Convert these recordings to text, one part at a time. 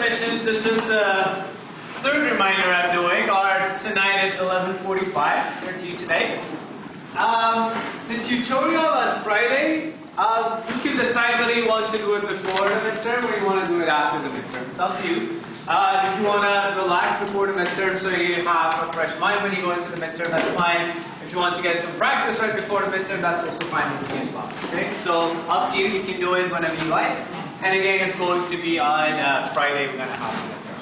sessions. This is the third reminder I'm doing, or tonight at 11:45, here to you today. The tutorial on Friday, you can decide whether you want to do it before the midterm or you want to do it after the midterm. It's up to you. If you want to relax before the midterm so you have a fresh mind when you go into the midterm, that's fine. If you want to get some practice right before the midterm, that's also fine with me as well. Okay? So up to you. You can do it whenever you like. And again, it's going to be on Friday. We're going to have the midterm.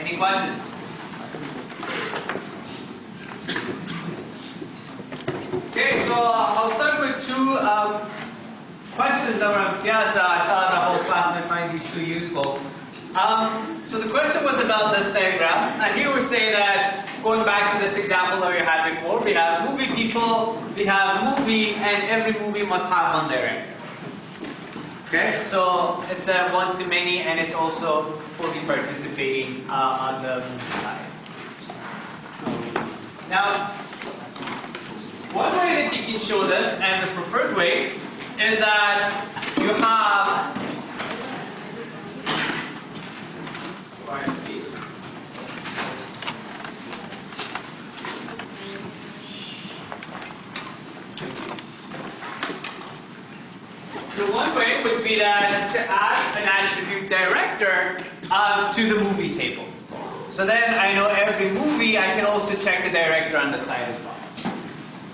Any questions? Okay, so I'll start with two questions that were on Piazza. I thought the whole class might find these two useful. So the question was about this diagram, and here we say that, going back to this example that we had before, we have movie people, we have movie, and every movie must have one director. Okay, so it's a one-to-many, and it's also fully participating on the movie side. Now, one way that you can show this, and the preferred way, is that you have so one way would be that to add an attribute director to the movie table. So then I know every movie, I can also check the director on the side as well.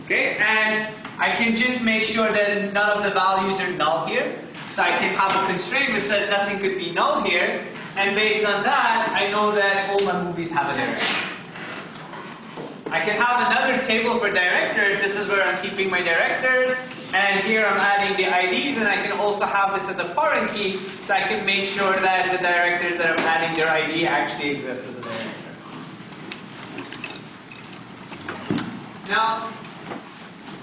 Okay, and I can just make sure that none of the values are null here. So I can have a constraint that says nothing could be null here. And based on that, I know that all my movies have a director. I can have another table for directors. This is where I'm keeping my directors. And here I'm adding the IDs, and I can also have this as a foreign key, so I can make sure that the directors that I'm adding their ID actually exist as a director. Now,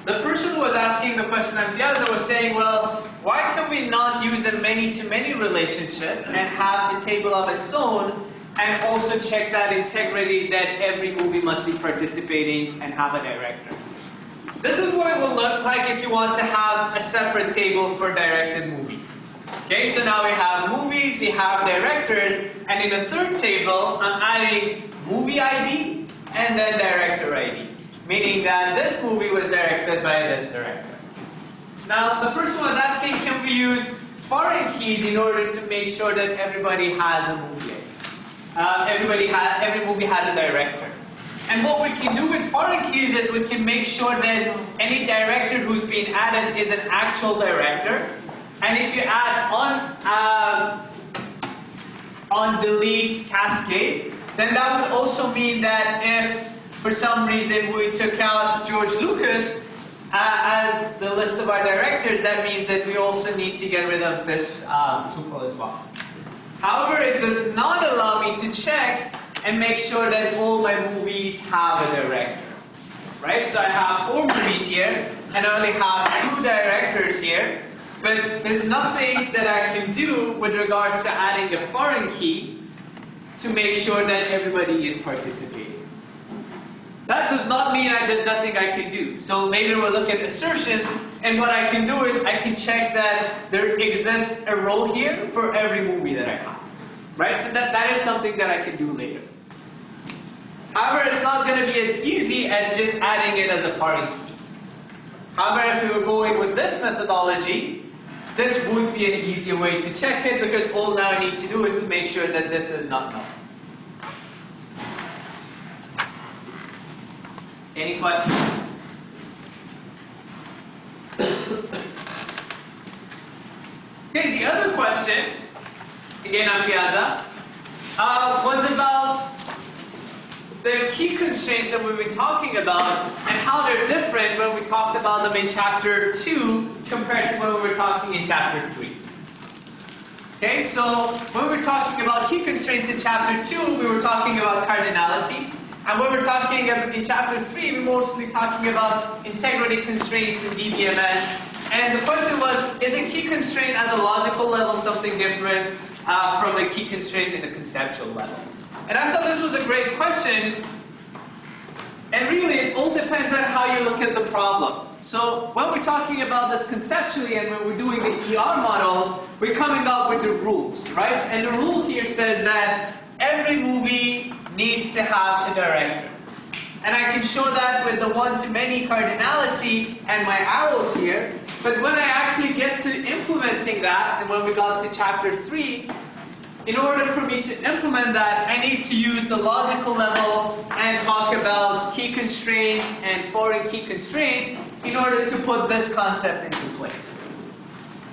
the person who was asking the question on Piazza was saying, well, why can we not use a many-to-many relationship and have a table of its own and also check that integrity that every movie must be participating and have a director? This is what it will look like if you want to have a separate table for directed movies. Okay, so now we have movies, we have directors, and in the third table, I'm adding movie ID and then director ID. Meaning that this movie was directed by this director. Now, the person was asking, can we use foreign keys in order to make sure that everybody has a movie? Every movie has a director. And what we can do with foreign keys is we can make sure that any director who's being added is an actual director. And if you add on deletes cascade, then that would also mean that if for some reason we took out George Lucas as the list of our directors, that means that we also need to get rid of this tuple as well. However, it does not allow me to check and make sure that all my movies have a director. Right? So I have 4 movies here, and I only have 2 directors here, but there's nothing that I can do with regards to adding a foreign key to make sure that everybody is participating. That does not mean there's nothing I can do. So later we'll look at assertions, and what I can do is I can check that there exists a row here for every movie that I have. Right? So that is something that I can do later. However, it's not going to be as easy as just adding it as a foreign key. However, if we were going with this methodology, this would be an easier way to check it, because all now I need to do is to make sure that this is not null. Any questions? Okay, the other question, again on Piazza, was about the key constraints that we've been talking about and how they're different when we talked about them in Chapter 2 compared to when we were talking in Chapter 3. Okay, so when we were talking about key constraints in Chapter 2, we were talking about cardinalities. And when we're talking in Chapter 3, we're mostly talking about integrity constraints in DBMS. And the question was, is a key constraint at the logical level something different from a key constraint in the conceptual level? And I thought this was a great question. And really, it all depends on how you look at the problem. So when we're talking about this conceptually and when we're doing the ER model, we're coming up with the rules, right? And the rule here says that every movie needs to have a director. And I can show that with the one-to-many cardinality and my arrows here. But when I actually get to implementing that, and when we got to chapter 3, in order for me to implement that, I need to use the logical level and talk about key constraints and foreign key constraints in order to put this concept into place.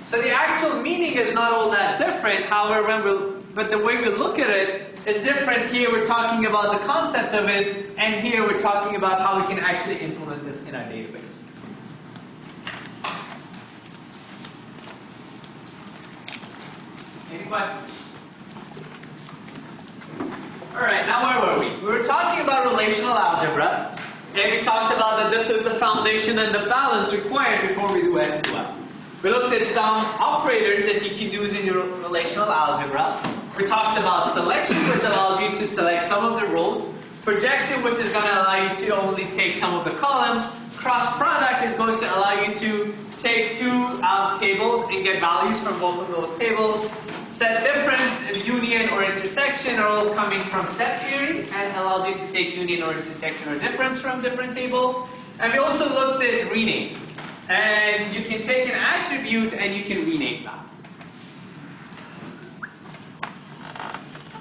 So the actual meaning is not all that different, however, but the way we look at it is different. Here we're talking about the concept of it, and here we're talking about how we can actually implement this in our database. Any questions? Alright, now where were we? We were talking about relational algebra, and we talked about that this is the foundation and the balance required before we do SQL. We looked at some operators that you can use in your relational algebra. We talked about selection, which allows you to select some of the rows. Projection, which is going to allow you to only take some of the columns. Cross product is going to allow you to take two tables and get values from both of those tables. Set difference, union, or intersection are all coming from set theory and allows you to take union or intersection or difference from different tables. And we also looked at rename. And you can take an attribute and you can rename that.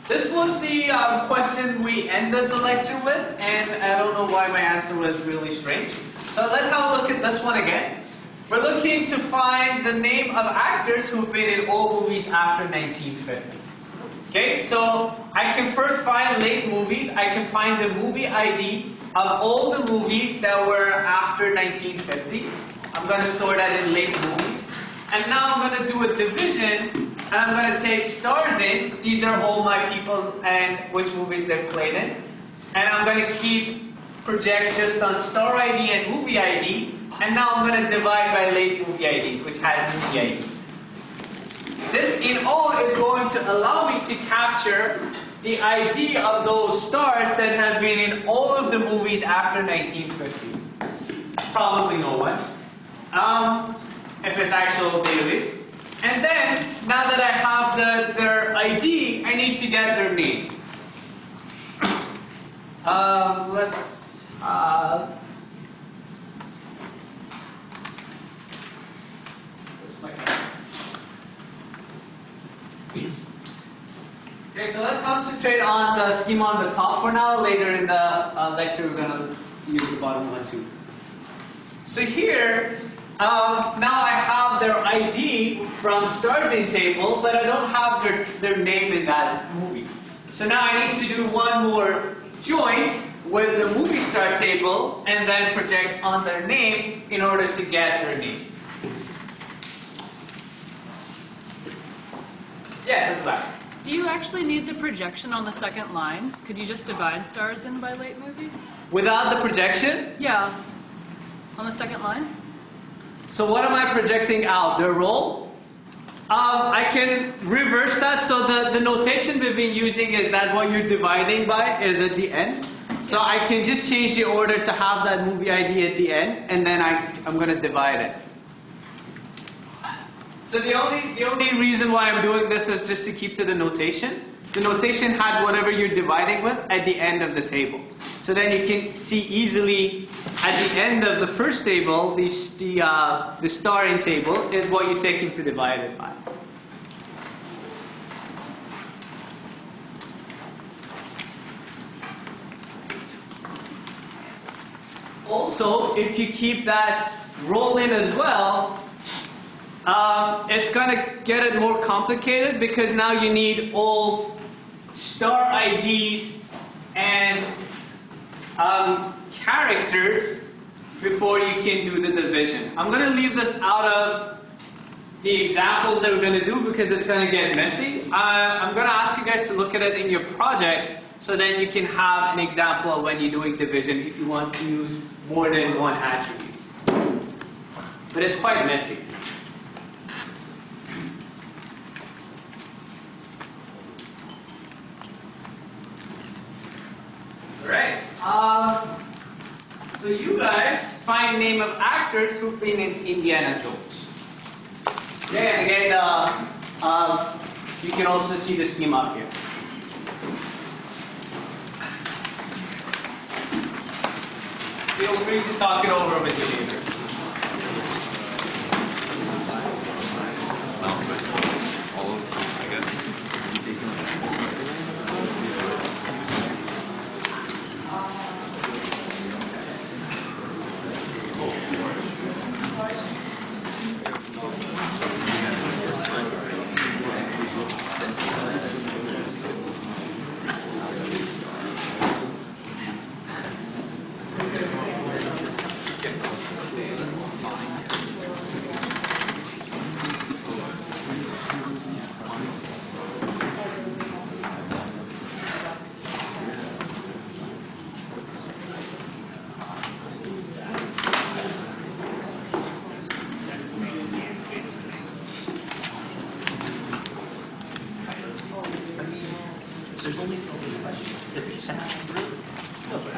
This was the question we ended the lecture with, and I don't know why my answer was really strange. So let's have a look at this one again. We're looking to find the name of actors who've been in all movies after 1950. Okay, so I can first find late movies. I can find the movie ID of all the movies that were after 1950. I'm going to store that in late movies. And now I'm going to do a division, and I'm going to take stars in. These are all my people and which movies they've played in. And I'm going to keep project just on star ID and movie ID. And now I'm going to divide by late movie IDs, which has movie IDs. This in all is going to allow me to capture the ID of those stars that have been in all of the movies after 1950. Probably no one. If it's actual database. And then, now that I have their ID, I need to get their name. Let's have... Okay, so let's concentrate on the schema on the top for now. Later in the lecture, we're going to use the bottom one too. So here, now I have their ID from stars in table, but I don't have their name in that movie. So now I need to do one more joint with the movie star table and then project on their name in order to get their name. Yes, at the back. Do you actually need the projection on the second line? Could you just divide stars in by late movies? Without the projection? Yeah. On the second line? So what am I projecting out? Their role? I can reverse that. So the notation we've been using is that what you're dividing by is at the end. So I can just change the order to have that movie ID at the end, and then I'm going to divide it. So the only reason why I'm doing this is just to keep to the notation. The notation had whatever you're dividing with at the end of the table. So then you can see easily at the end of the first table, the star in table is what you're taking to divide it by. Also, if you keep that roll in as well, it's going to get it more complicated because now you need all star IDs and characters before you can do the division. I'm going to leave this out of the examples that we're going to do because it's going to get messy. I'm going to ask you guys to look at it in your projects so then you can have an example of when you're doing division if you want to use more than one attribute. But it's quite messy. Alright, so you guys find name of actors who've been in Indiana Jones. Okay, and again, you can also see the scheme up here. Feel free to talk it over with your neighbors. There's only so many questions. Did you send that through? No, but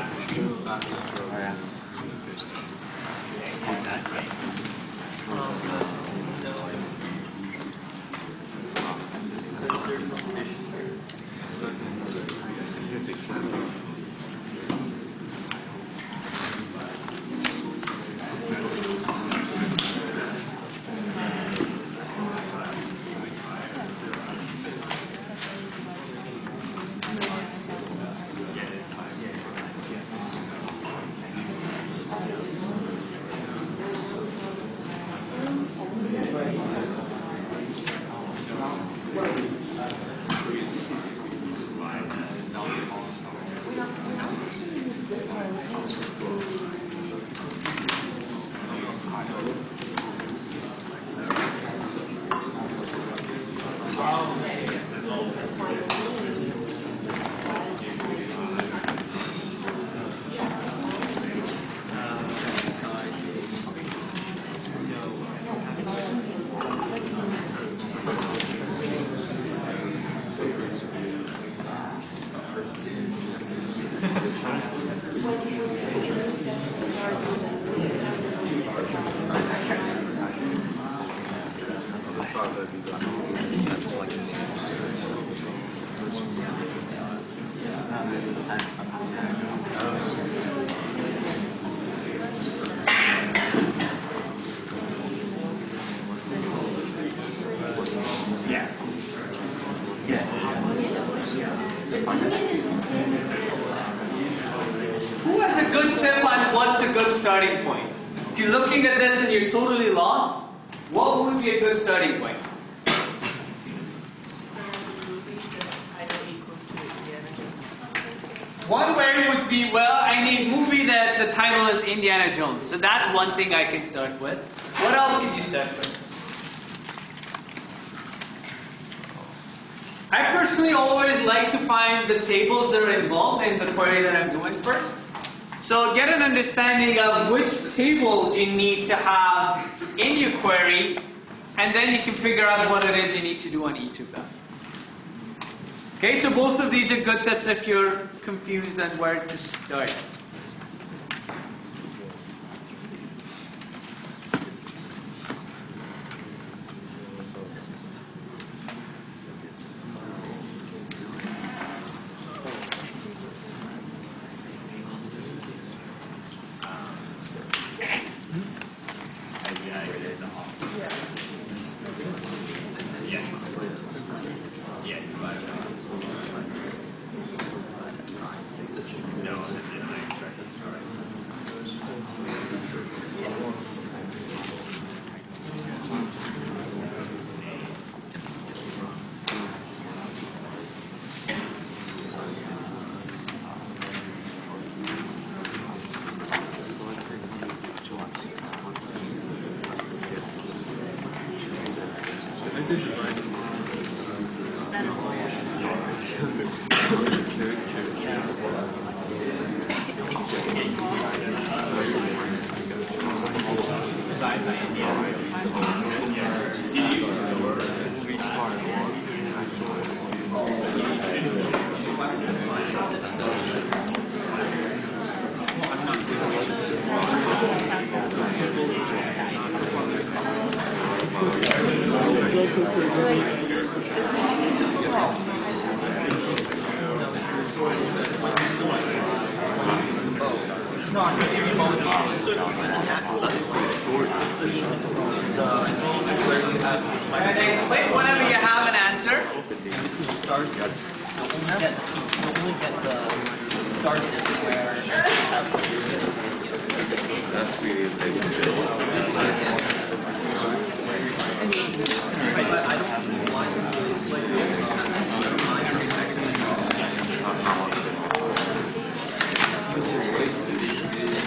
Who has a good tip on what's a good starting point? If you're looking at this and you're totally lost, what would be a good starting point? One way would be, well, I need a movie that the title is Indiana Jones. So that's one thing I can start with. What else can you start with? I personally always like to find the tables that are involved in the query that I'm doing first. So get an understanding of which tables you need to have in your query, and then you can figure out what it is you need to do on each of them. Okay, so both of these are good tips if you're confused on where to start. No, I'm going to both. And then click whenever you have an answer. Stars. You'll only get the stars where you have That's really amazing. but I don't have the line.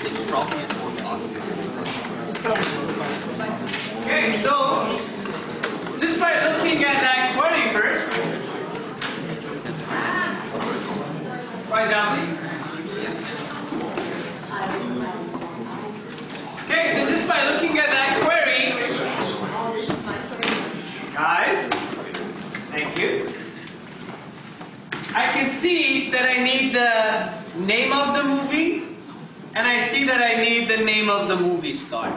It's probably more possible. Okay, so just by looking at that query first. Write down, please. Okay, so just by looking at that query, guys, thank you. I can see that I need the name of the movie, and I see that I need the name of the movie star.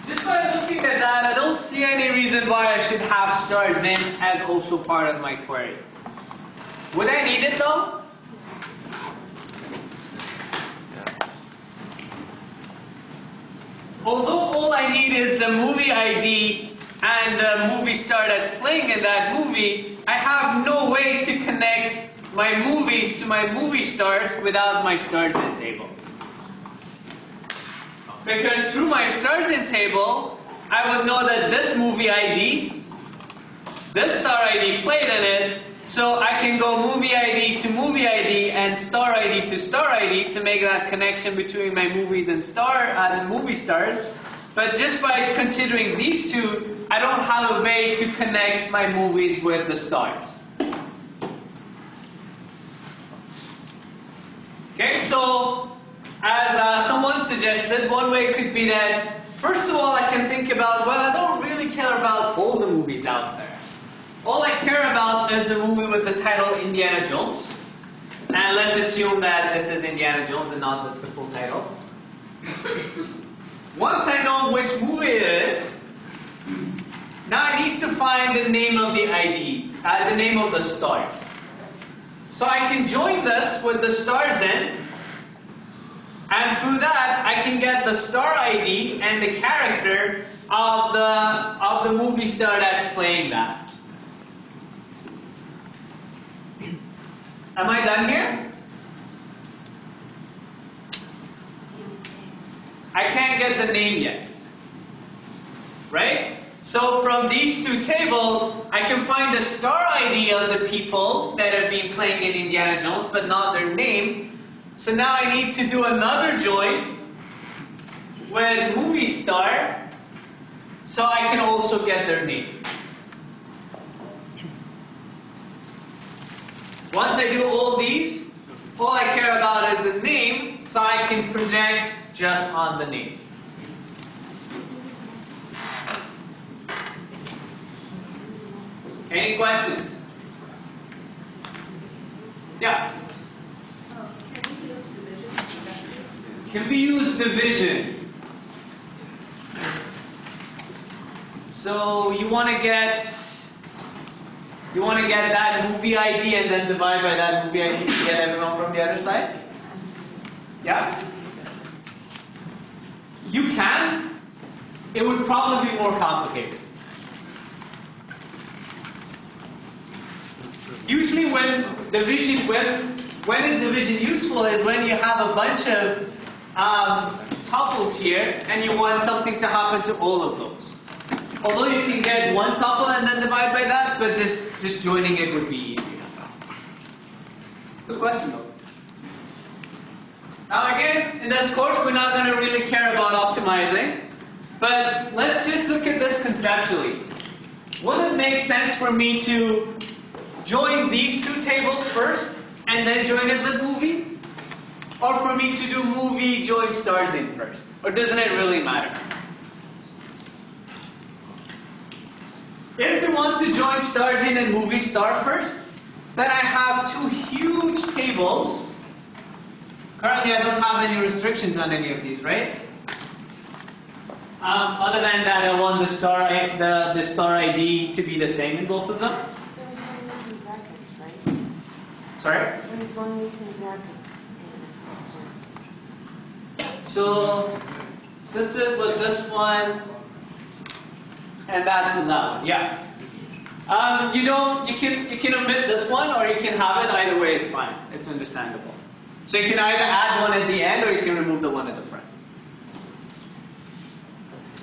Just by looking at that, I don't see any reason why I should have stars in as also part of my query. Would I need it though? Although all I need is the movie ID and the movie star that's playing in that movie, I have no way to connect my movies to my movie stars without my stars in table. Because through my stars in table, I would know that this movie ID, this star ID played in it, so I can go movie ID to movie ID and star ID to star ID to make that connection between my movies and movie stars. But just by considering these two, I don't have a way to connect my movies with the stars. Okay, so as someone suggested, one way could be that, first of all, I can think about, well, I don't really care about all the movies out there. All I care about is the movie with the title Indiana Jones. And let's assume that this is Indiana Jones and not the full title. Once I know which movie it is, now I need to find the name of the IDs, the name of the stars. So I can join this with the stars in, and through that I can get the star ID and the character of the movie star that's playing that. Am I done here? I can't get the name yet. Right? So from these two tables, I can find the star ID of the people that have been playing in Indiana Jones, but not their name. So now I need to do another join with movie star, so I can also get their name. Once I do all these, all I care about is the name, so I can project just on the name. Any questions? Yeah. Can we use division? So you want to get that movie ID and then divide by that movie ID to get everyone from the other side? Yeah? You can. It would probably be more complicated. Usually when is division useful is when you have a bunch of tuples here and you want something to happen to all of those. Although you can get one tuple and then divide by that, but just joining it would be easier. Good question though. Now again, in this course we're not going to really care about optimizing, but let's just look at this conceptually. Would it make sense for me to join these two tables first and then join it with movie? Or for me to do movie, join stars in first? Or doesn't it really matter? If we want to join stars in and movie star first, then I have two huge tables. Currently I don't have any restrictions on any of these, right? Other than that, I want the star ID to be the same in both of them. There's one missing brackets, right? Sorry? There's one missing brackets in this one. So this is with this one, and that's with that one. Yeah. You can omit this one, or you can have it. Either way is fine. It's understandable. So you can either add one at the end, or you can remove the one at the front.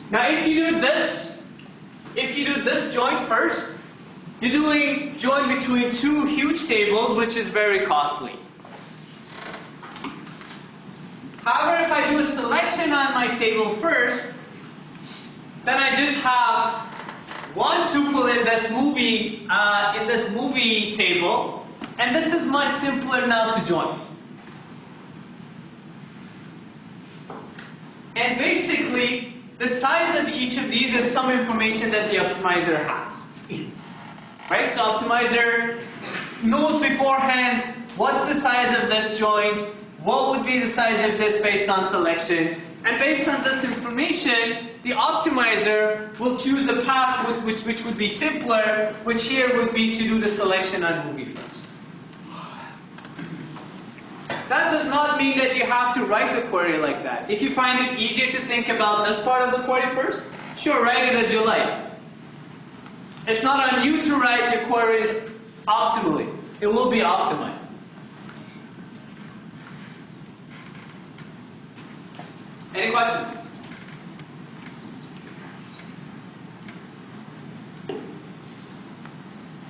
Now, if you do this joint first, you're doing join between two huge tables, which is very costly. However, if I do a selection on my table first, then I just have one tuple in this movie table, and this is much simpler now to join. And basically, the size of each of these is some information that the optimizer has. Right? So optimizer knows beforehand what's the size of this joint, what would be the size of this based on selection, and based on this information, the optimizer will choose a path which would be simpler, which here would be to do the selection on movie first. That does not mean that you have to write the query like that. If you find it easier to think about this part of the query first, sure, write it as you like. It's not on you to write your queries optimally. It will be optimized. Any questions?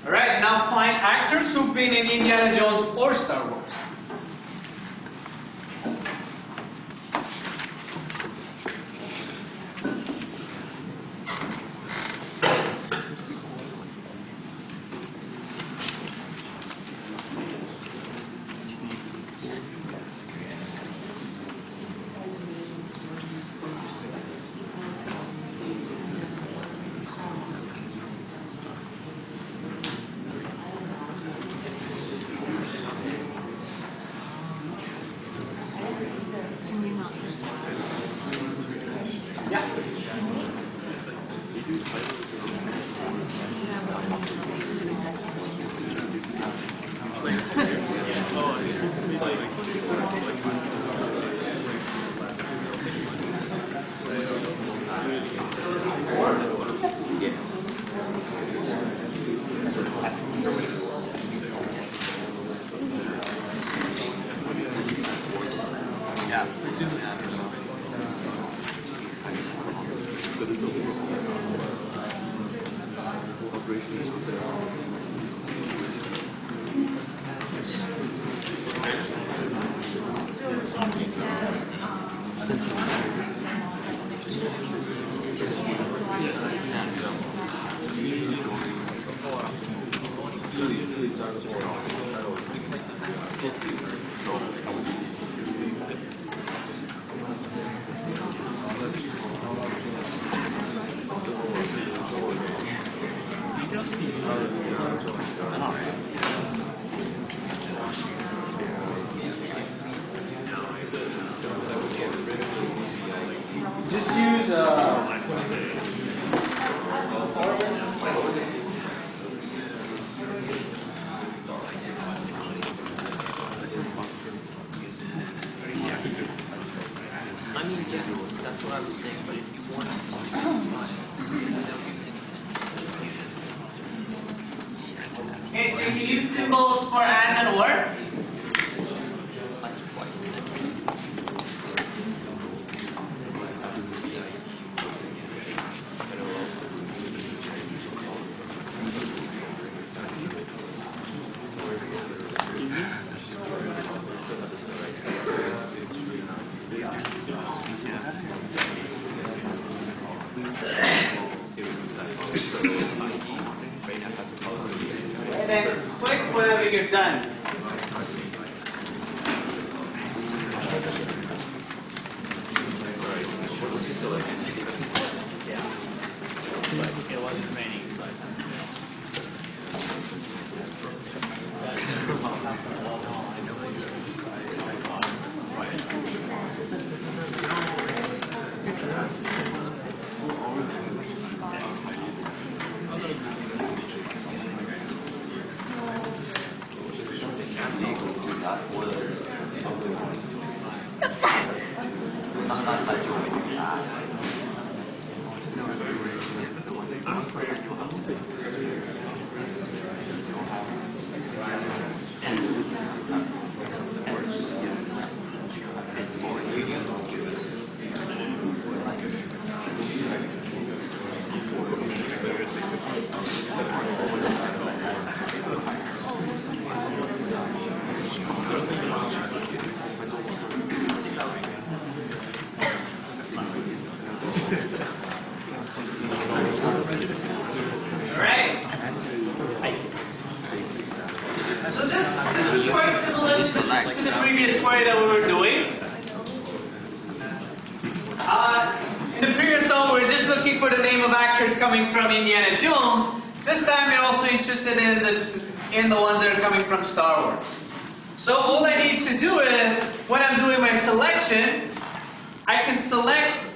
Alright, now find actors who've been in Indiana Jones or Star Wars. Just use I mean, yeah, that's what I was saying, but if you want okay, so you can use symbols for and or. And then click whenever you're done. it wasn't raining, so Alright. So this is quite similar to the previous query that we were doing. In the previous one, we were just looking for the name of actors coming from Indiana Jones. This time, we're also interested in the ones that are coming from Star Wars. So all I need to do is, when I'm doing my selection, I can select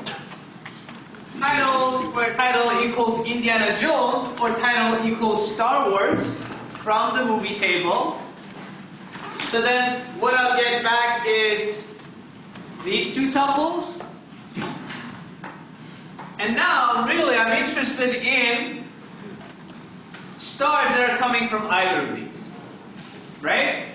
title where title equals Indiana Jones or title equals Star Wars from the movie table. So then what I'll get back is these two tuples. And now really I'm interested in stars that are coming from either of these. Right?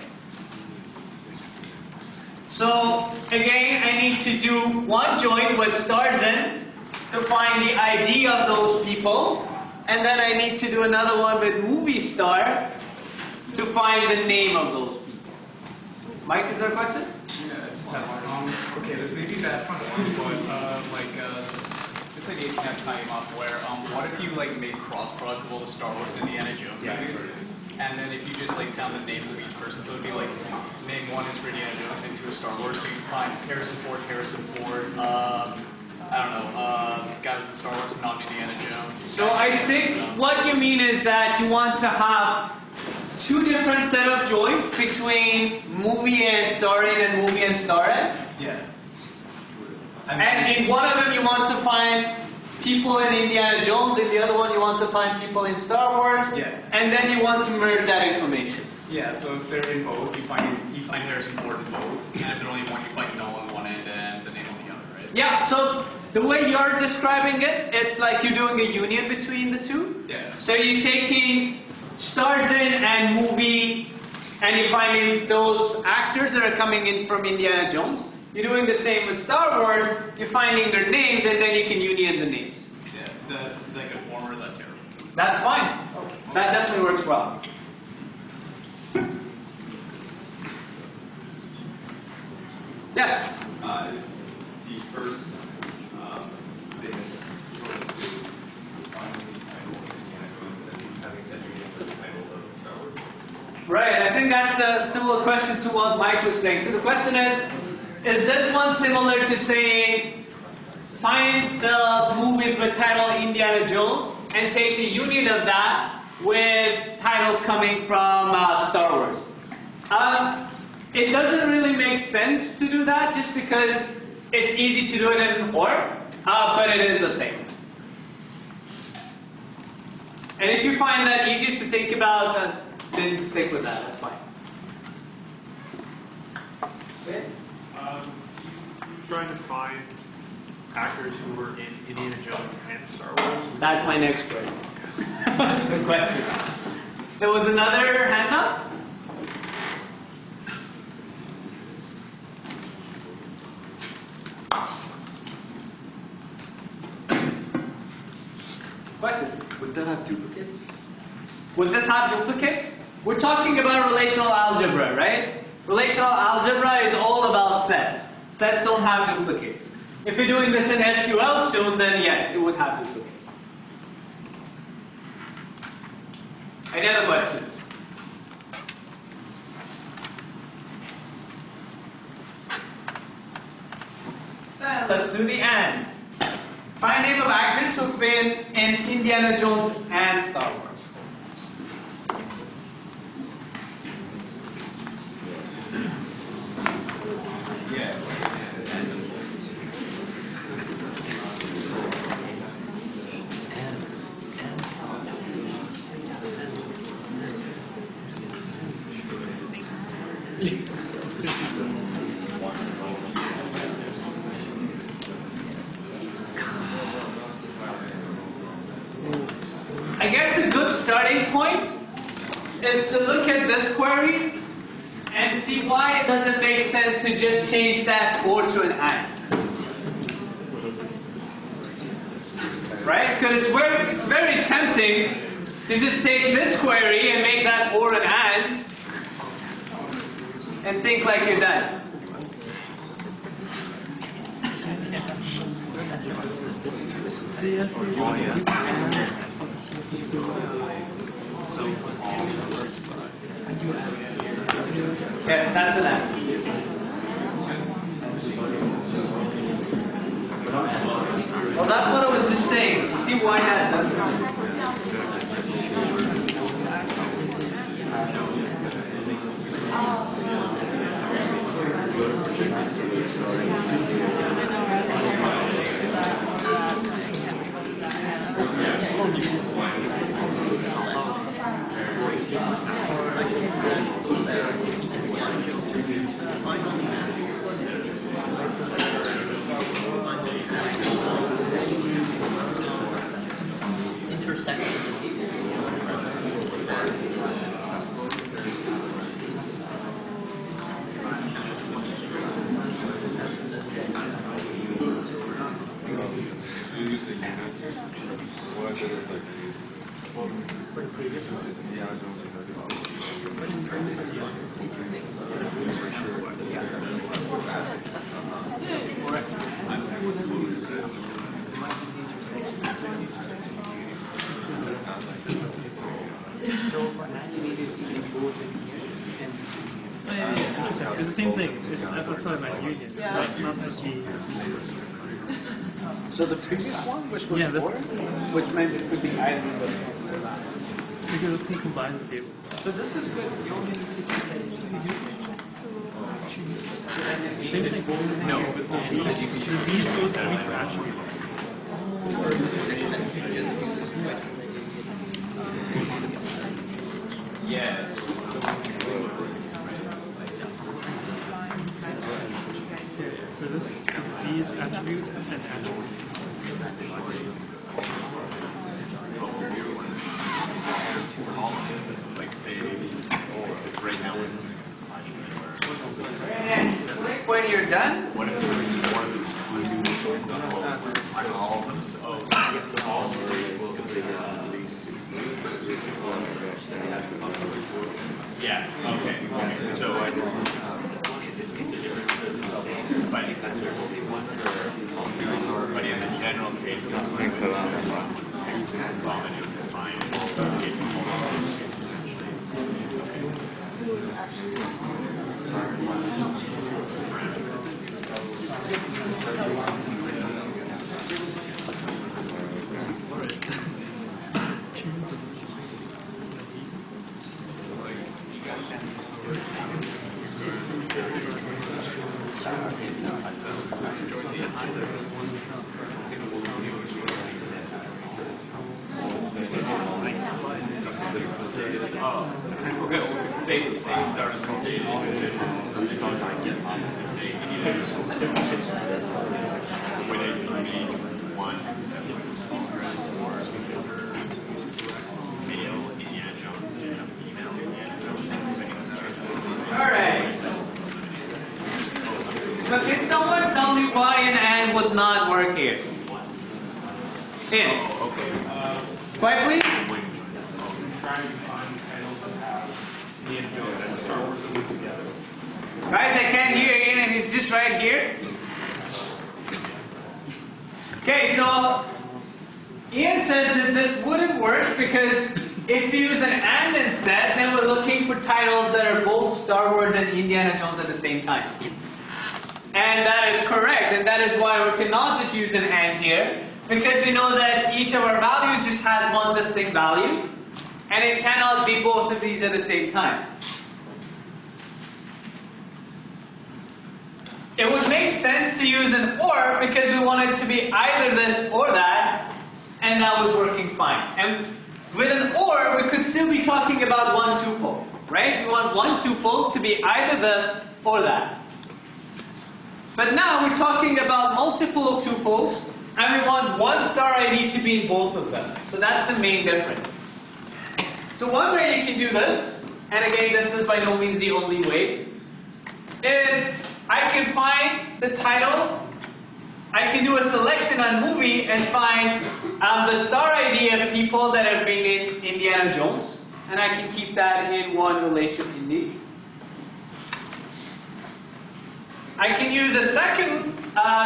So again, I need to do one join with stars in to find the ID of those people, and then I need to do another one with movie star to find the name of those people. Mike, is there a question? Yeah, I just have one. Okay, this may be bad for one, but this idea can have time up where what if you made cross products of all the Star Wars and Indiana Jones movies? And then if you just found the names of each person, so it would be name one is for Indiana Jones, name two is Star Wars, so you find Harrison Ford, I don't know, guys in Star Wars, not Indiana Jones. So I think what you mean is that you want to have two different set of joins between movie and star in and movie and star in. Yeah. And in one of them you want to find people in Indiana Jones, in the other one you want to find people in Star Wars. Yeah. And then you want to merge that information. Yeah, so if they're in both, you find Harrison Ford in both, and if they're only one, you find Nolan on one end and the name on the other, right? Yeah, so the way you're describing it, it's like you're doing a union between the two. Yeah. So you're taking stars in and movie, and you're finding those actors that are coming in from Indiana Jones. You're doing the same with Star Wars. You're finding their names, and then you can union the names. Yeah. Is that good form or is that terrible? That's fine. That definitely works well. Yes? Is the first statement supposed to find the title of Indiana Jones and having said you get the title of Star Wars? Right, I think that's a similar question to what Mike was saying. So the question is this one similar to saying, find the movies with title Indiana Jones and take the union of that with titles coming from Star Wars? It doesn't really make sense to do that just because it's easy to do it in OR, but it is the same. And if you find that easier to think about, then stick with that, that's fine. Okay. You trying to find actors who were in Indiana Jones and Star Wars? That's my next question. Good question. There was another hand up? Questions? Would that have duplicates? Would this have duplicates? We're talking about relational algebra, right? Relational algebra is all about sets. Sets don't have duplicates. If you're doing this in SQL soon, then yes, it would have duplicates. Any other questions? Then let's do the and. Find name of actors who've been in Indiana Jones and Star Wars. Yeah. I guess a good starting point is to look at this query and see why it doesn't make sense to just change that or to an and. Right? Because it's very tempting to just take this query and make that or an and think like you're done. Yes, that's an and. Well, that's what I was just saying. See why that doesn't. It's the same thing. That's what I meant, union. Right? Not SG. So the previous one, which was Yeah, this- or, which meant it could be either the. Because let's see, combine the table. So this is good. You only need to change the Same thing. No, but you said you could The B is supposed to be for attributes. yeah. For this, it's B's attributes and attributes. Like say, right now it's When you're done, what if there were more than on all of them? So, so all of them will consider yeah, okay. So I but that's what we want to but in the general case, that's what it's common and defined. Okay, well, say start from say when it's only one or male Indiana Jones and a female Indiana Jones. alright. So can someone tell me why an and would not work here? In. Quiet please. Guys, I can't hear Ian and he's just right here. Okay, so Ian says that this wouldn't work because if you use an and instead, then we're looking for titles that are both Star Wars and Indiana Jones at the same time. And that is correct, and that is why we cannot just use an and here, because we know that each of our values just has one distinct value, and it cannot be both of these at the same time. It would make sense to use an or because we want it to be either this or that, and that was working fine. And with an or, we could still be talking about one tuple. right? We want one tuple to be either this or that. But now we're talking about multiple tuples, and we want one star ID to be in both of them. So that's the main difference. So one way you can do this, and again this is by no means the only way, is I can find the title, I can do a selection on movie and find the star ID of people that have been in Indiana Jones, and I can keep that in one relation indeed. I can use a second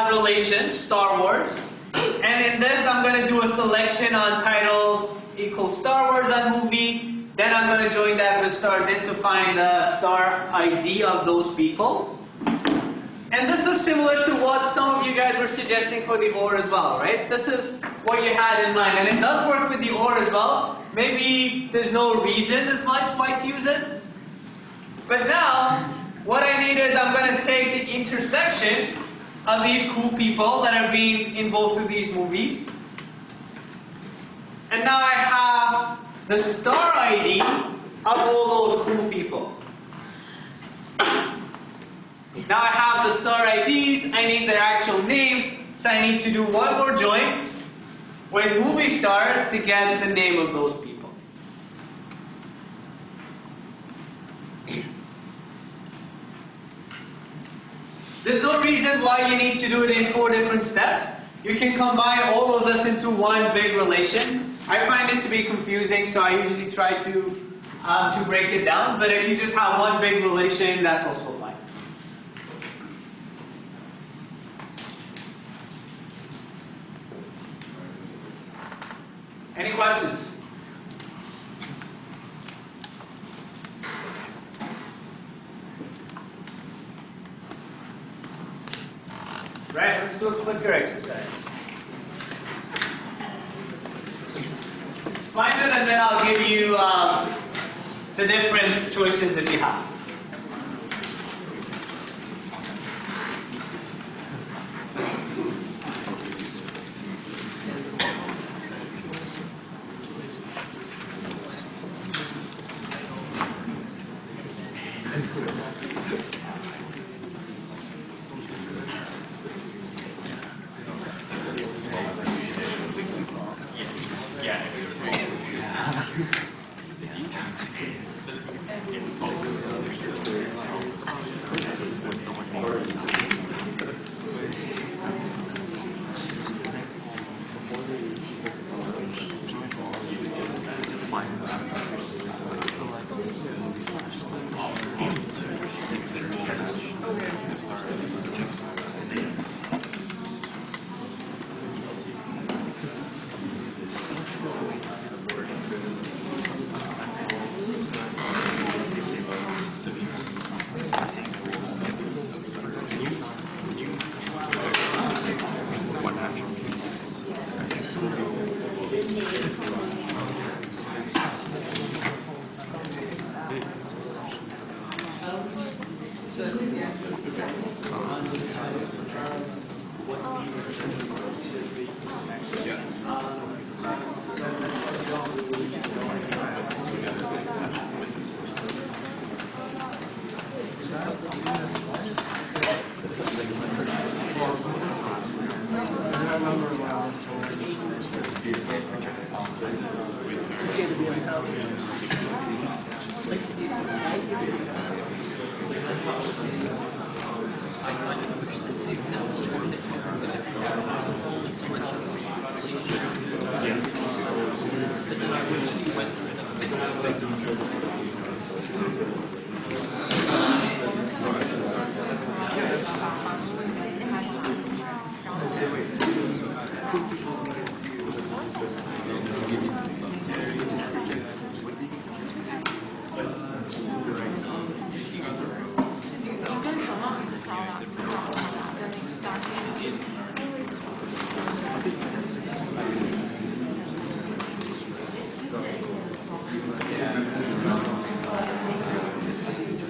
relation, Star Wars, and in this I'm going to do a selection on title equals Star Wars on movie, then I'm going to join that with stars in to find the star ID of those people. And this is similar to what some of you guys were suggesting for the OR as well, right? This is what you had in mind, and it does work with the OR as well. Maybe there's no reason as much why to use it. But now, what I need is I'm going to take the intersection of these cool people that have been in both of these movies. And now I have the star ID of all those cool people. Now I have the star IDs, I need their actual names, so I need to do one more join with movie stars to get the name of those people. There's no reason why you need to do it in 4 different steps. You can combine all of this into one big relation. I find it to be confusing, so I usually try to break it down, but if you just have one big relation, that's also fine. Any questions? Right, let's do a clicker exercise. Find it and then I'll give you the different choices that you have.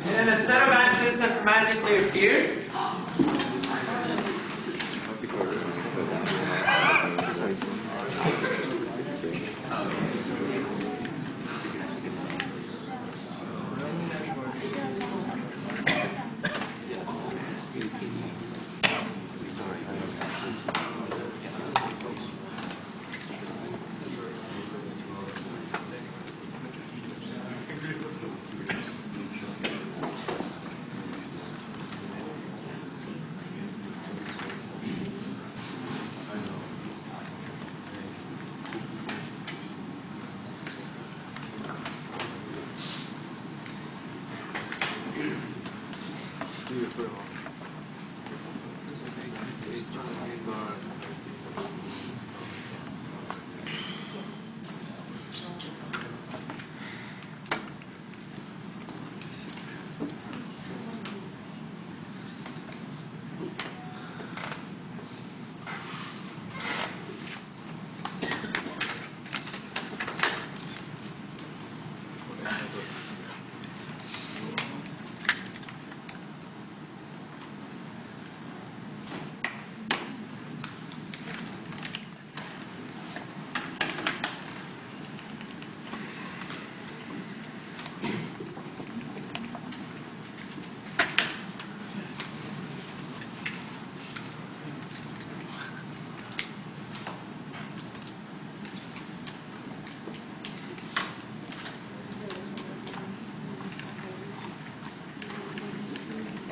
And then a set of answers have magically appeared.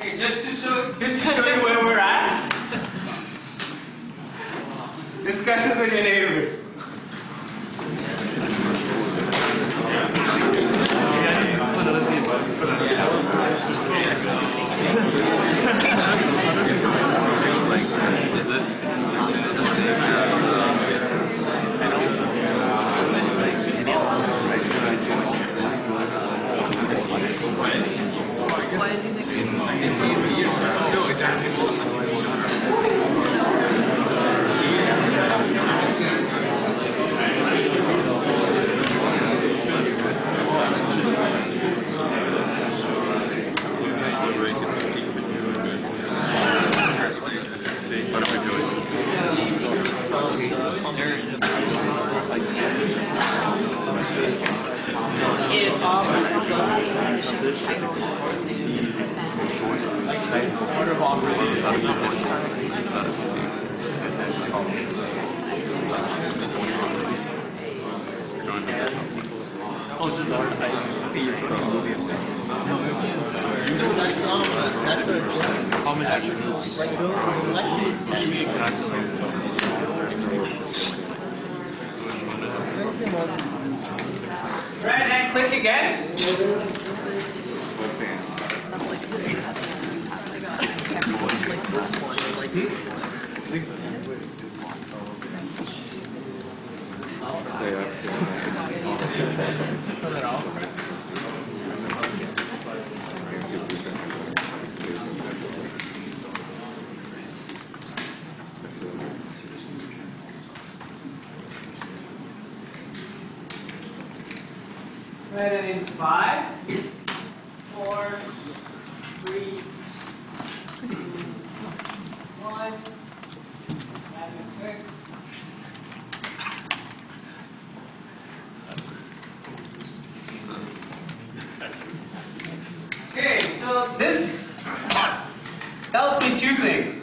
Okay, just to show you where we're at. Discuss it with your neighbors. Right, and click again. Right, and in 5, 4, 3, 2, 1. Okay, so this tells me two things.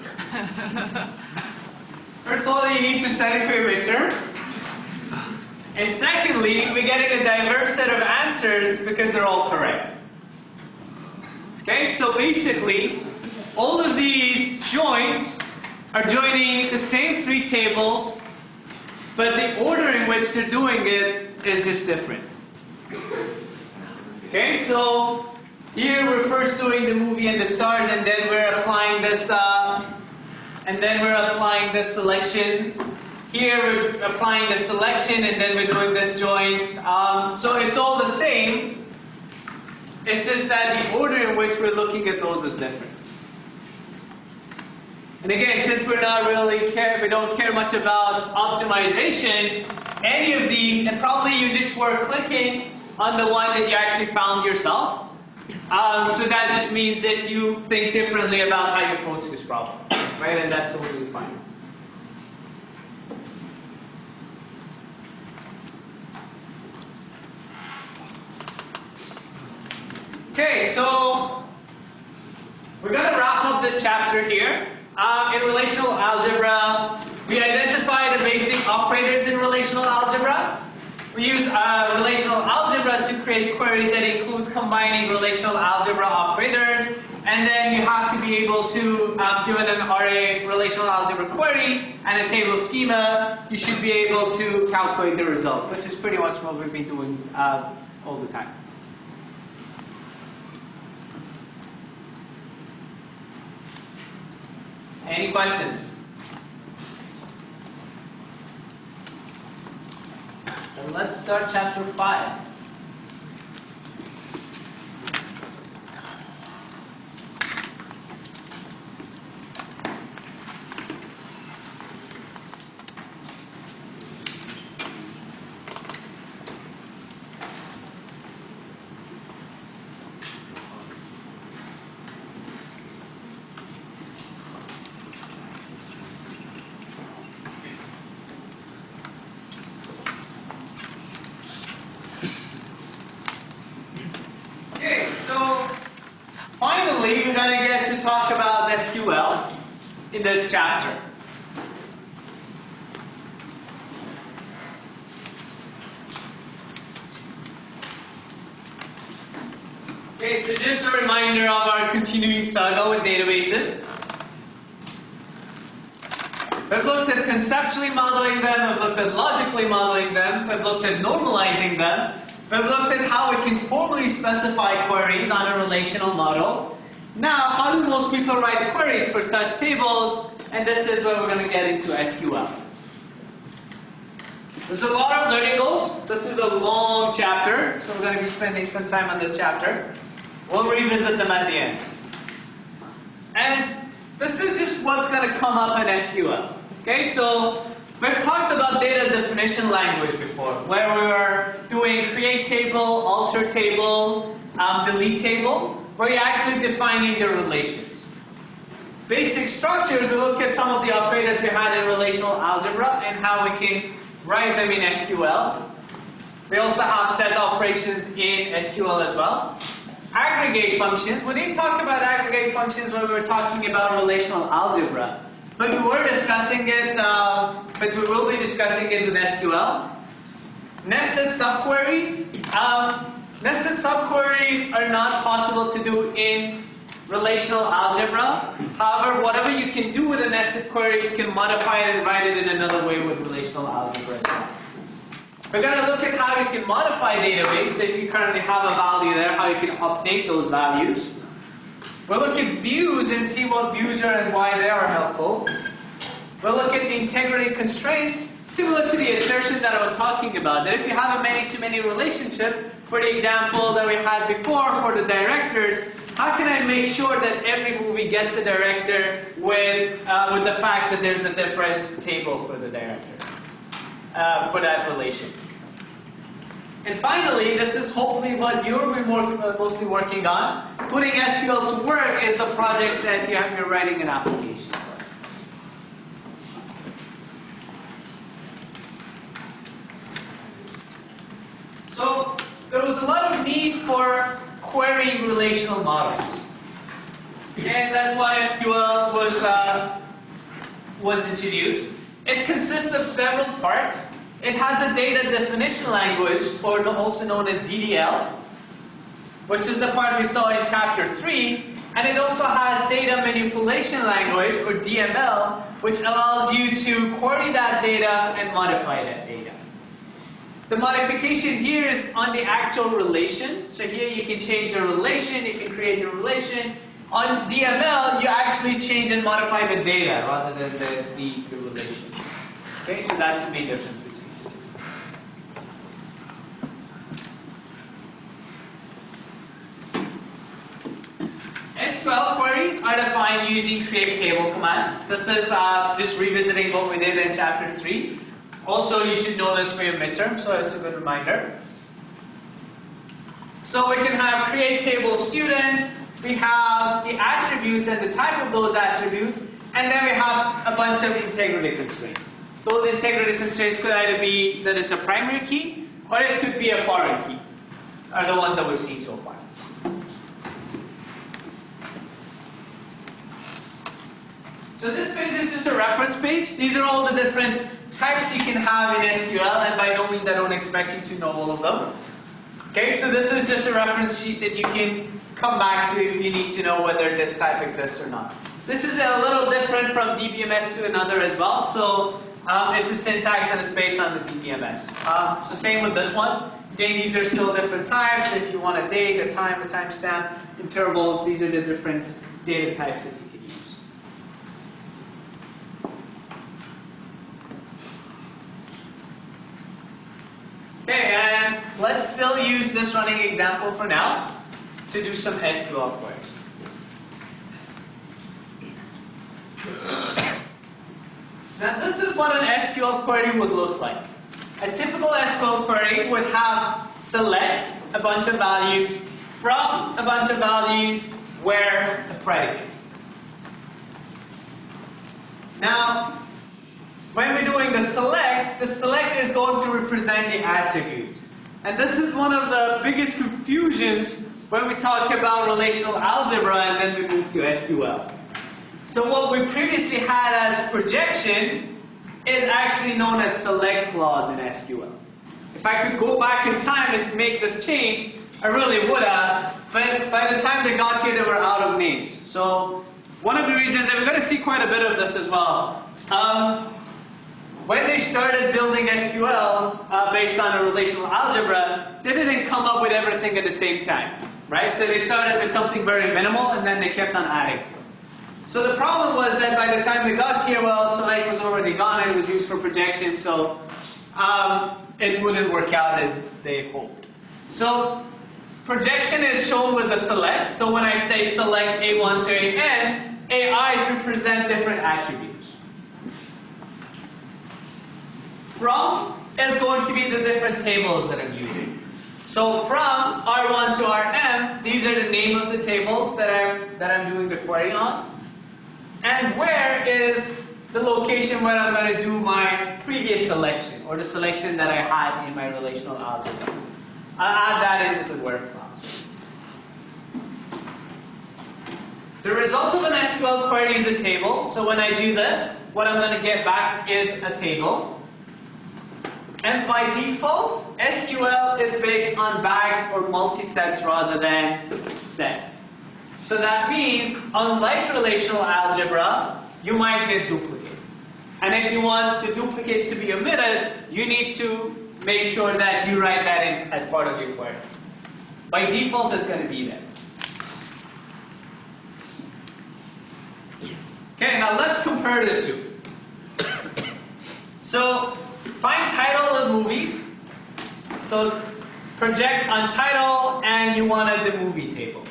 First of all, you need to study for your midterm. And secondly, we're getting a diverse set of answers because they're all correct. Okay, so basically, all of these joints are joining the same 3 tables, but the order in which they're doing it is just different. Okay, so here we're first doing the movie and the stars, and then we're applying this, selection. Here we're applying the selection, and then we're doing this joint. So it's all the same. It's just that the order in which we're looking at those is different. And again, since we don't care much about optimization, any of these, and probably you just were clicking on the one that you actually found yourself. So that just means that you think differently about how you approach this problem, right? And that's totally fine. Okay, so we're going to wrap up this chapter here. In relational algebra, we identify the basic operators in relational algebra. We use relational algebra to create queries that include combining relational algebra operators. And then you have to be able to, given an array relational algebra query and a table schema, you should be able to calculate the result, which is pretty much what we've been doing all the time. Any questions? Then let's start chapter 5. Okay, so finally we're going to get to talk about SQL in this chapter. Okay, so just a reminder of our continuing saga with databases. We've looked at conceptually modeling them, we've looked at logically modeling them, we've looked at normalizing them, we've looked at how we can formally specify queries on a relational model. Now, how do most people write queries for such tables? And this is where we're going to get into SQL. There's a lot of learning goals. This is a long chapter, so we're going to be spending some time on this chapter. We'll revisit them at the end. And this is just what's going to come up in SQL. Okay, so we've talked about data definition language before, where we were doing create table, alter table, delete table, where you're actually defining the relations. Basic structures, we look at some of the operators we had in relational algebra and how we can write them in SQL. We also have set operations in SQL as well. Aggregate functions, we didn't talk about aggregate functions when we were talking about relational algebra. But we were discussing it, but we will be discussing it with SQL. Nested subqueries. Nested subqueries are not possible to do in relational algebra. However, whatever you can do with a nested query, you can modify it and write it in another way with relational algebra as well. We're going to look at how you can modify database. So if you currently have a value there, how you can update those values. We'll look at views and see what views are and why they are helpful. We'll look at integrity constraints, similar to the assertion that I was talking about, that if you have a many-to-many relationship, for the example that we had before for the directors, how can I make sure that every movie gets a director with the fact that there's a different table for the director, for that relation? And finally, this is hopefully what you're mostly working on. Putting SQL to work is the project that you're writing an application for. So there was a lot of need for querying relational models. And that's why SQL was introduced. It consists of several parts. It has a data definition language, or also known as DDL, which is the part we saw in chapter 3. And it also has data manipulation language, or DML, which allows you to query that data and modify that data. The modification here is on the actual relation. So here you can change the relation, you can create the relation. On DML, you actually change and modify the data rather than the relation. Okay, so that's the main difference between the two. SQL queries are defined using create table commands. This is just revisiting what we did in chapter 3. Also, you should know this for your midterm, so it's a good reminder. So we can have create table student, we have the attributes and the type of those attributes, and then we have a bunch of integrity constraints. Those integrity constraints could either be that it's a primary key, or it could be a foreign key, are the ones that we've seen so far. So this page is just a reference page. These are all the different types you can have in SQL, and by no means I don't expect you to know all of them. Okay, so this is just a reference sheet that you can come back to if you need to know whether this type exists or not. This is a little different from DBMS to another as well, so it's a syntax and it's based on the DBMS. So same with this one. Again, these are still different types. If you want a date, a time, a timestamp, intervals, these are the different data types that you can use. use this running example for now to do some SQL queries. Now this is what an SQL query would look like. A typical SQL query would have select a bunch of values from a bunch of values where a predicate. Now, when we're doing the select is going to represent the attributes. And this is one of the biggest confusions when we talk about relational algebra and then we move to SQL. So what we previously had as projection is actually known as select clause in SQL. If I could go back in time and make this change, I really would have, but by the time they got here, they were out of names. So one of the reasons, and we're going to see quite a bit of this as well, when they started building SQL based on a relational algebra, they didn't come up with everything at the same time, right? So they started with something very minimal and then they kept on adding. So the problem was that by the time they got here, well, select was already gone and it was used for projection, so it wouldn't work out as they hoped. So projection is shown with the select. So when I say select A1 to AN, AIs represent different attributes. From is going to be the different tables that I'm using. So from R1 to Rm, these are the name of the tables that I'm doing the query on. And where is the location where I'm going to do my previous selection, or the selection that I had in my relational algebra. I'll add that into the where clause. The result of an SQL query is a table. So when I do this, what I'm going to get back is a table. And by default, SQL is based on bags or multi-sets rather than sets. So that means, unlike relational algebra, you might get duplicates. And if you want the duplicates to be omitted, you need to make sure that you write that in as part of your query. By default, it's going to be there. Okay, now let's compare the two. So, find title of movies. So, project on title, and you wanted the movie table.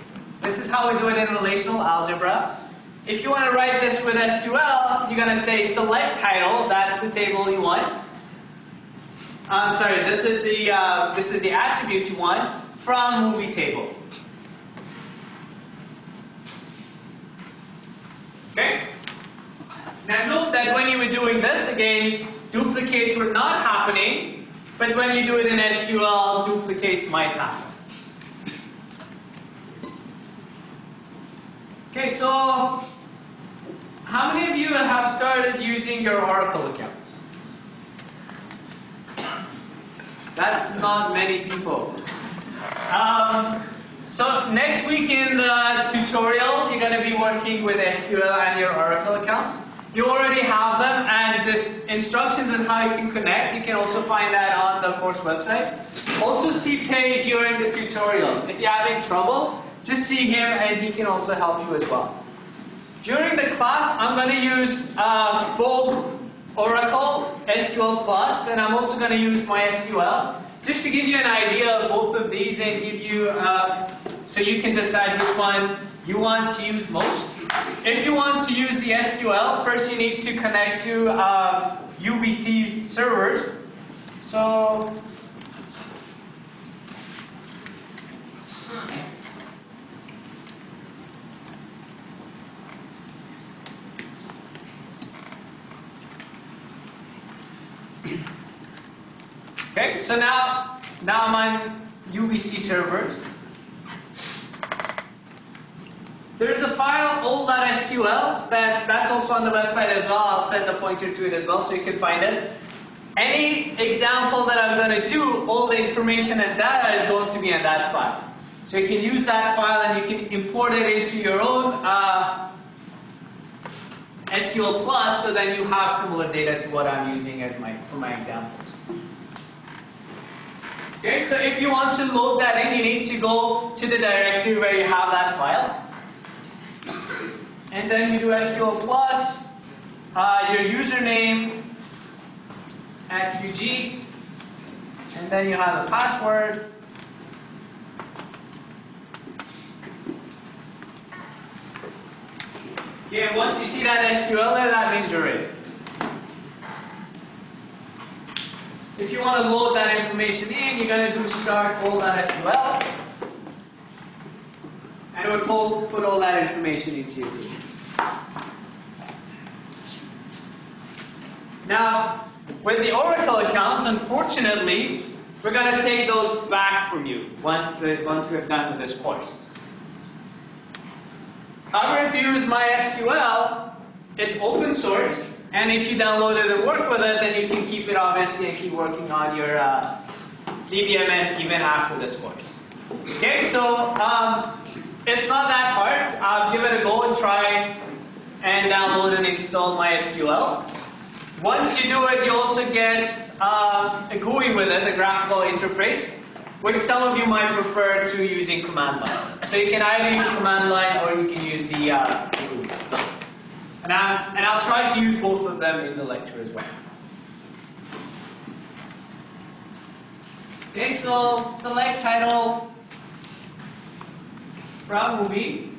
This is how we do it in relational algebra. If you want to write this with SQL, you're going to say select title. That's the table you want. Sorry, this is the attribute you want from movie table. Okay. Now note that when you were doing this, again, duplicates were not happening, but when you do it in SQL, duplicates might happen. Okay, so how many of you have started using your Oracle accounts? That's not many people. So next week in the tutorial, you're going to be working with SQL and your Oracle accounts. You already have them, and this instructions on how you can connect, you can also find that on the course website. Also see Pei during the tutorials. If you're having trouble, just see him and he can also help you as well. During the class, I'm going to use both Oracle, SQL+, and I'm also going to use MySQL, just to give you an idea of both of these and give you, so you can decide which one you want to use most. If you want to use the SQL, first you need to connect to UBC's servers. So, okay, so now I'm on UBC servers. There's a file, old.sql, that's also on the website as well. I'll send a pointer to it as well so you can find it. Any example that I'm going to do, all the information and data is going to be in that file. So you can use that file and you can import it into your own SQL+, so then you have similar data to what I'm using as for my examples. Okay, so if you want to load that in, you need to go to the directory where you have that file. And then you do SQL+, your username at UG, and then you have a password, Okay, once you see that SQL there, that means you're ready. If you want to load that information in, you're going to do start all.sql, and it will put all that information into your tables. Now, with the Oracle accounts, unfortunately, we're going to take those back from you once we're done with this course. However, if you use MySQL, it's open source, and if you download it and work with it, then you can keep it obviously and keep working on your DBMS even after this course. Okay, so it's not that hard. Give it a go and try and download and install MySQL. Once you do it, you also get a GUI with it, a graphical interface, which some of you might prefer to using command line. So you can either use command line or you can use the GUI. And I'll try to use both of them in the lecture as well. Okay, so select title from movie.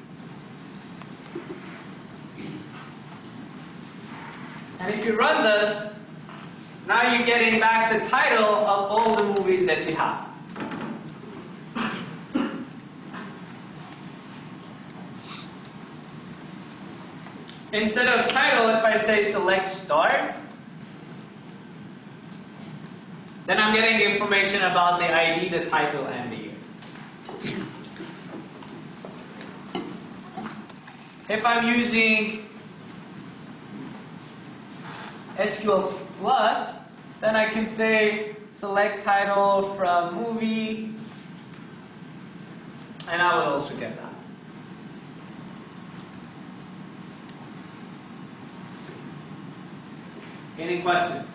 And if you run this, now you're getting back the title of all the movies that you have. Instead of title, if I say select start, then I'm getting information about the ID, the title, and the year. If I'm using SQL Plus, then I can say select title from movie, and I will also get that. Any questions?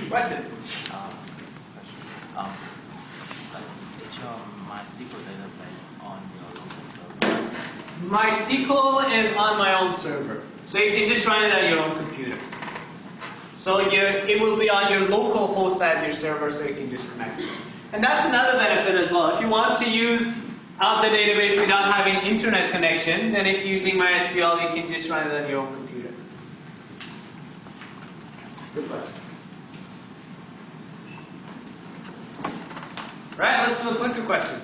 Question? Is your MySQL database on your local server? MySQL is on my own server, so you can just run it on your own computer. So it will be on your local host as your server, so you can just connect. And that's another benefit as well. If you want to use the database without having internet connection, then if you're using MySQL, you can just run it on your own computer. Good question. Right, let's do a clicker question.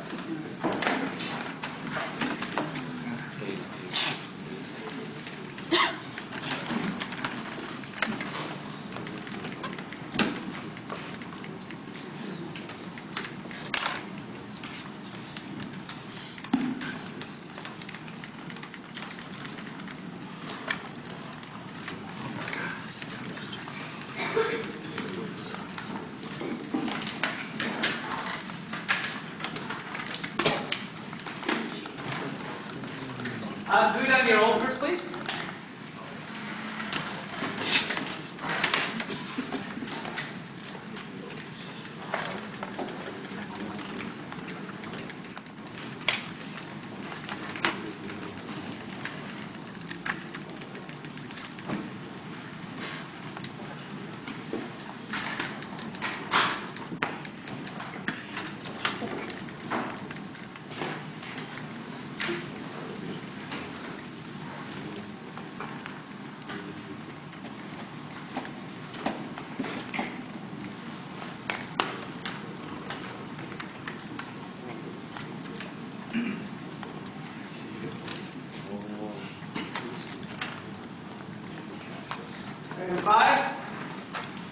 Do it on your own first, please. And 5,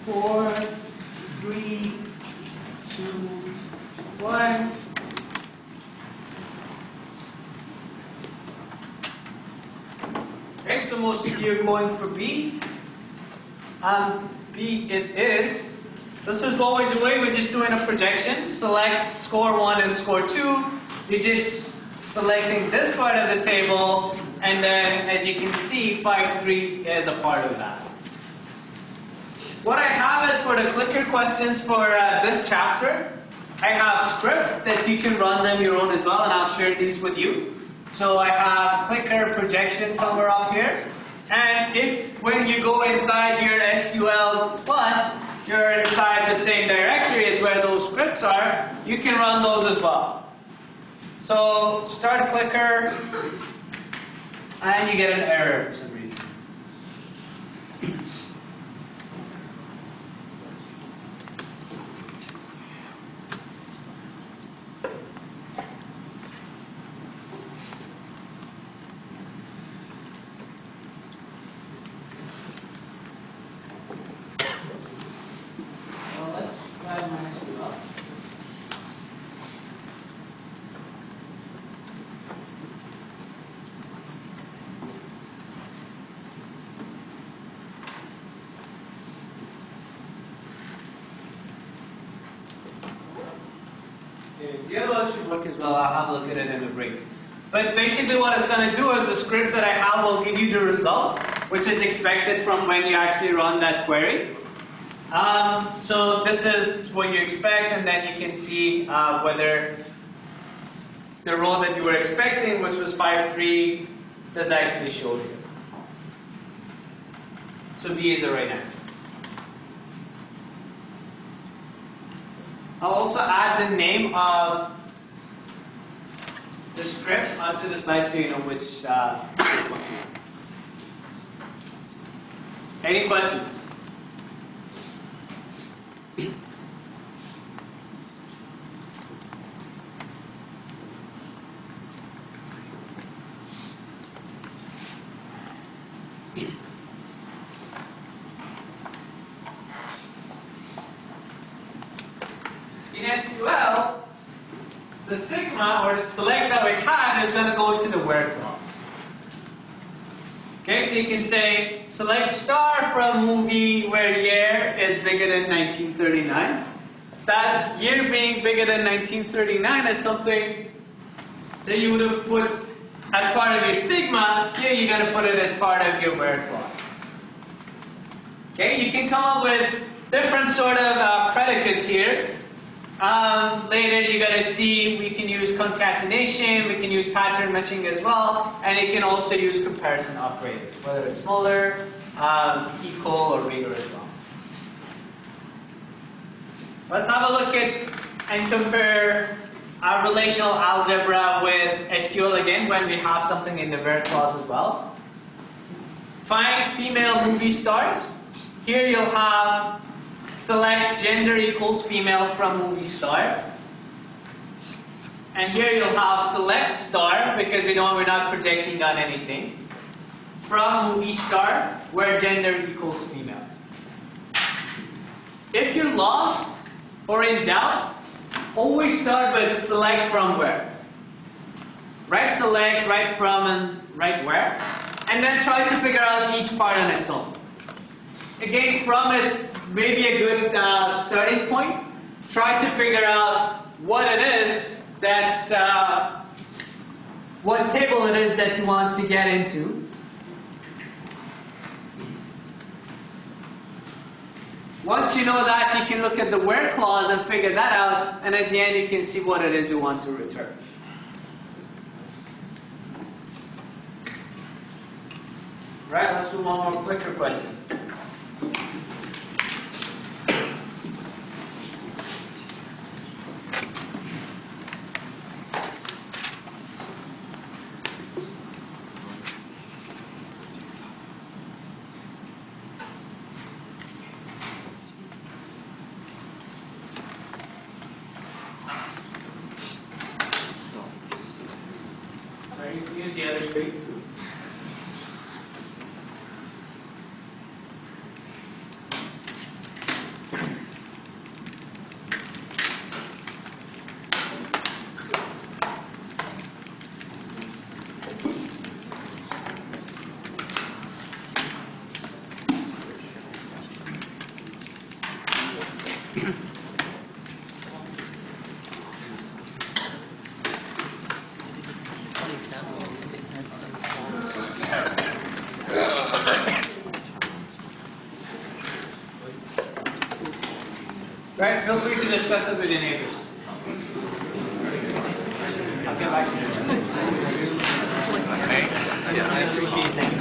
4, 3, 2, 1. Okay, so most of you are going for B. B it is. This is what we're doing. We're just doing a projection. Select score 1 and score 2. You just selecting this part of the table, and then as you can see, 5.3 is a part of that. What I have is for the clicker questions for this chapter, I have scripts that you can run them your own as well, and I'll share these with you. So I have clicker projection somewhere up here, and if when you go inside your SQL plus, you're inside the same directory as where those scripts are, you can run those as well. So start a clicker, and you get an error for some reason. The other one should work as well. I'll have a look at it in a break. But basically what it's going to do is the scripts that I have will give you the result, which is expected from when you actually run that query. So this is what you expect, and then you can see whether the row that you were expecting, which was 5.3, does actually show here. So B is the right answer. I'll also add the name of the script onto the slide so you know which one. Any questions? In SQL, the sigma or the select that we have is going to go into the where clause. Okay, so you can say select star from movie where year is bigger than 1939. That year being bigger than 1939 is something that you would have put as part of your sigma. Here you're going to put it as part of your where clause. Okay, you can come up with different sort of predicates here. Later you're going to see we can use concatenation, we can use pattern matching as well, and you can also use comparison operators, whether it's smaller, equal, or bigger as well. Let's have a look at and compare our relational algebra with SQL again when we have something in the where clause as well. Find female movie stars. Here you'll have select gender equals female from movie star. And here you'll have select star, because we know we're not projecting on anything, from movie star, where gender equals female. If you're lost or in doubt, always start with select from where. Right select, right from, and right where. And then try to figure out each part on its own. Again, from is maybe a good starting point. Try to figure out what it is that's, what table it is that you want to get into. Once you know that, you can look at the where clause and figure that out, and at the end you can see what it is you want to return. Right, let's do one more clicker question. Use the other screen. Right? Feel free to discuss it with your neighbors. I'll get back to you. Okay. Yeah, I appreciate that.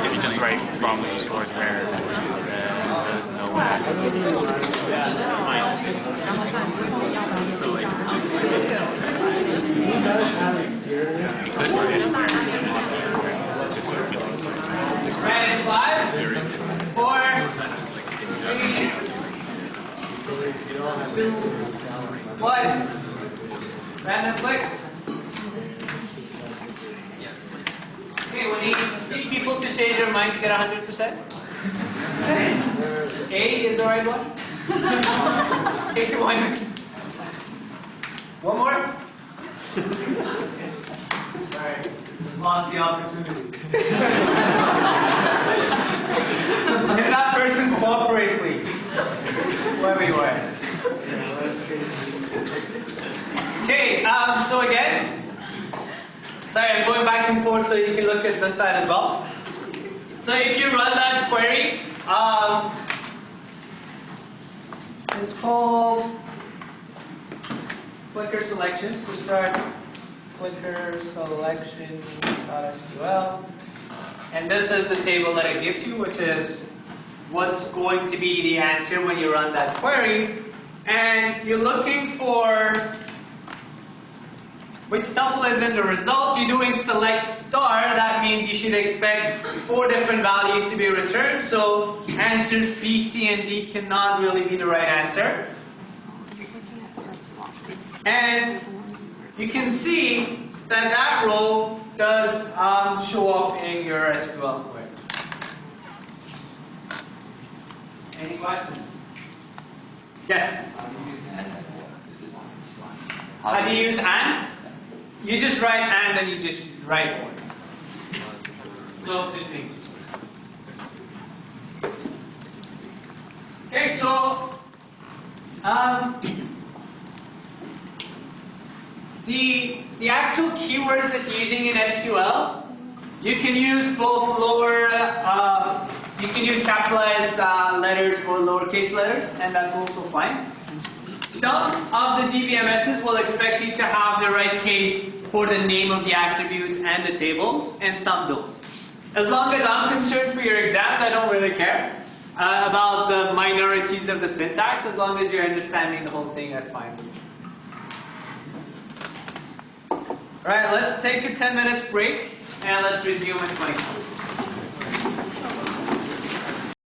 If you just write from the source where there's no way. So like Right in 5, 4, 3, 2, 1. Random clicks. Okay, we need 3 people to change their mind to get 100%. A is the right one. Takes you 1. One more. Sorry, lost the opportunity. Can that person cooperate, please? Wherever you are. Okay, so again, sorry, I'm going back and forth so you can look at this side as well. So if you run that query, it's called clicker selection. So start clicker selection.sql. And this is the table that it gives you, which is what's going to be the answer when you run that query. And you're looking for which tuple is in the result. You're doing select star. That means you should expect 4 different values to be returned. So answers B, C, and D cannot really be the right answer. And you can see that that row does show up in your SQL query. Any questions? Yes? How do you use AND? You just write AND and you just write one. So just think. Okay, so the actual keywords that you're using in SQL, you can use both you can use capitalized letters or lowercase letters, and that's also fine. Some of the DBMSs will expect you to have the right case for the name of the attributes and the tables, and some don't. As long as I'm concerned for your exams, I don't really care about the minorities of the syntax. As long as you're understanding the whole thing, that's fine. Alright, let's take a 10 minutes break, and let's resume in 20 minutes.